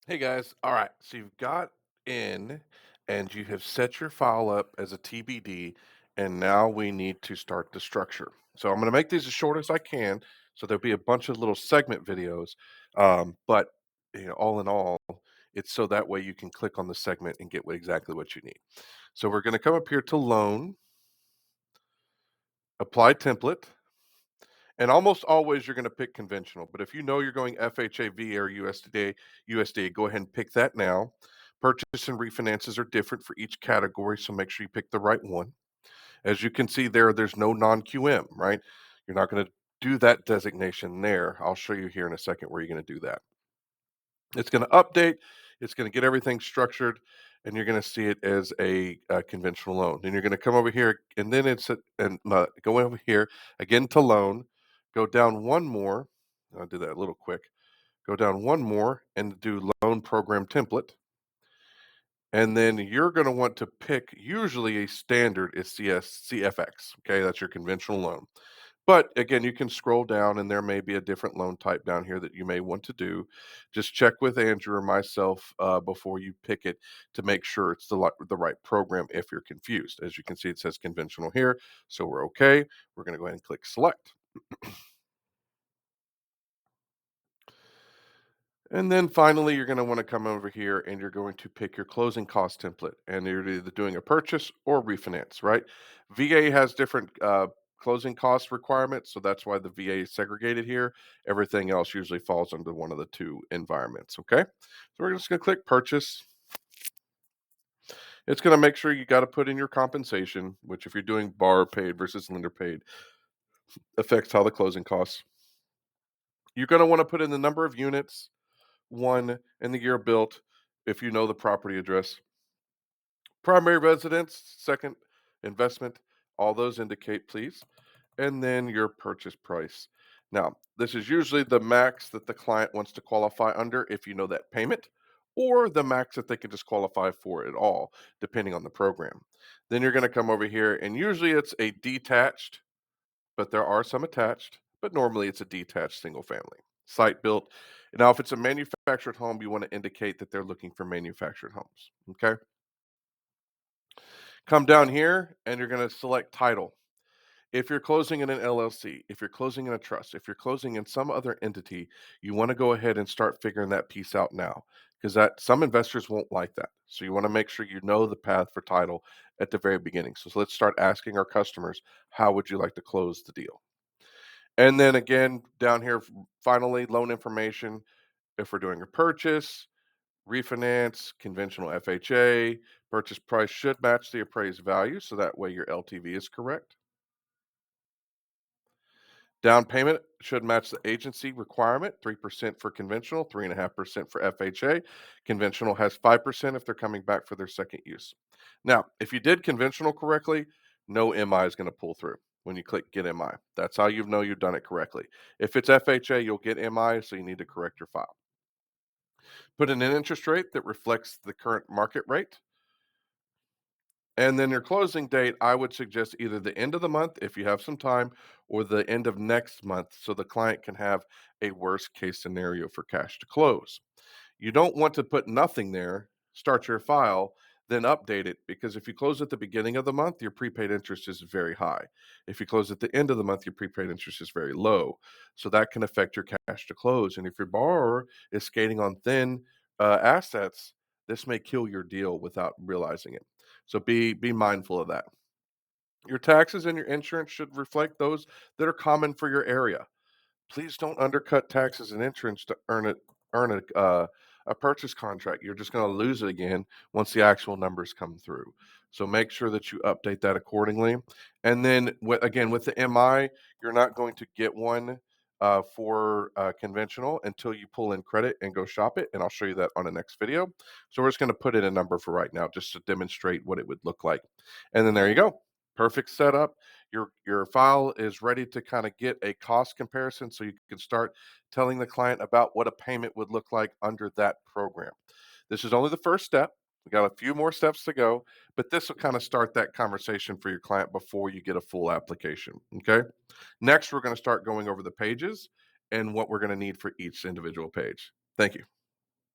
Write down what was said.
Hey guys. All right. So you've got in and you have set your file up as a TBD, and now we need to start the structure. So I'm going to make these as short as I can. So there'll be a bunch of little segment videos. But all in all, it's so that way you can click on the segment and get exactly what you need. So we're going to come up here to loan, apply template. And almost always you're going to pick conventional, but if you know you're going FHAV or USD, go ahead and pick that now. Purchase and refinances are different for each category, so make sure you pick the right one. As you can see there's no non-QM, right? You're not going to do that designation there. I'll show you here in a second where you're going to do that. It's going to update, it's going to get everything structured, and you're going to see it as a conventional loan. Then you're going to come over here, and then go over here again to loan, go down one more. I'll do that a little quick. Go down one more and do loan program template. And then you're going to want to pick usually a standard is CFX. Okay, that's your conventional loan. But again, you can scroll down and there may be a different loan type down here that you may want to do. Just check with Andrew or myself before you pick it to make sure it's the right program if you're confused. As you can see, it says conventional here. So we're okay. We're going to go ahead and click select. And then finally, you're going to want to come over here and you're going to pick your closing cost template. And you're either doing a purchase or refinance, right? VA has different closing cost requirements. So that's why the VA is segregated here. Everything else usually falls under one of the two environments. Okay. So we're just going to click purchase. It's going to make sure you got to put in your compensation, which if you're doing bar paid versus lender paid, affects how the closing costs. You're going to want to put in the number of units, one, and the year built if you know the property address. Primary residence, second investment, all those indicate, please. And then your purchase price. Now, this is usually the max that the client wants to qualify under if you know that payment, or the max that they can just qualify for at all, depending on the program. Then you're going to come over here, and usually it's a detached, but there are some attached, but normally it's a detached single family. Site built. Now, if it's a manufactured home, you want to indicate that they're looking for manufactured homes. Okay. Come down here and you're going to select title. If you're closing in an LLC, if you're closing in a trust, if you're closing in some other entity, you want to go ahead and start figuring that piece out now because that some investors won't like that. So you want to make sure you know the path for title at the very beginning. So let's start asking our customers, how would you like to close the deal? And then again, down here, finally, loan information. If we're doing a purchase, refinance, conventional FHA, purchase price should match the appraised value, so that way your LTV is correct. Down payment should match the agency requirement, 3% for conventional, 3.5% for FHA. Conventional has 5% if they're coming back for their second use. Now, if you did conventional correctly, no MI is going to pull through when you click get MI. That's how you know you've done it correctly. If it's FHA, you'll get MI, so you need to correct your file. Put in an interest rate that reflects the current market rate. And then your closing date, I would suggest either the end of the month if you have some time or the end of next month so the client can have a worst case scenario for cash to close. You don't want to put nothing there, start your file, then update it because if you close at the beginning of the month, your prepaid interest is very high. If you close at the end of the month, your prepaid interest is very low. So that can affect your cash to close. And if your borrower is skating on thin assets, this may kill your deal without realizing it. So be mindful of that. Your taxes and your insurance should reflect those that are common for your area. Please don't undercut taxes and insurance to earn a purchase contract. You're just going to lose it again once the actual numbers come through. So make sure that you update that accordingly. And then again with the MI, you're not going to get one for conventional until you pull in credit and go shop it. And I'll show you that on the next video. So we're just going to put in a number for right now just to demonstrate what it would look like. And then there you go. Perfect setup. Your file is ready to kind of get a cost comparison so you can start telling the client about what a payment would look like under that program. This is only the first step. We got a few more steps to go, but this will kind of start that conversation for your client before you get a full application. Okay. Next, we're going to start going over the pages and what we're going to need for each individual page. Thank you.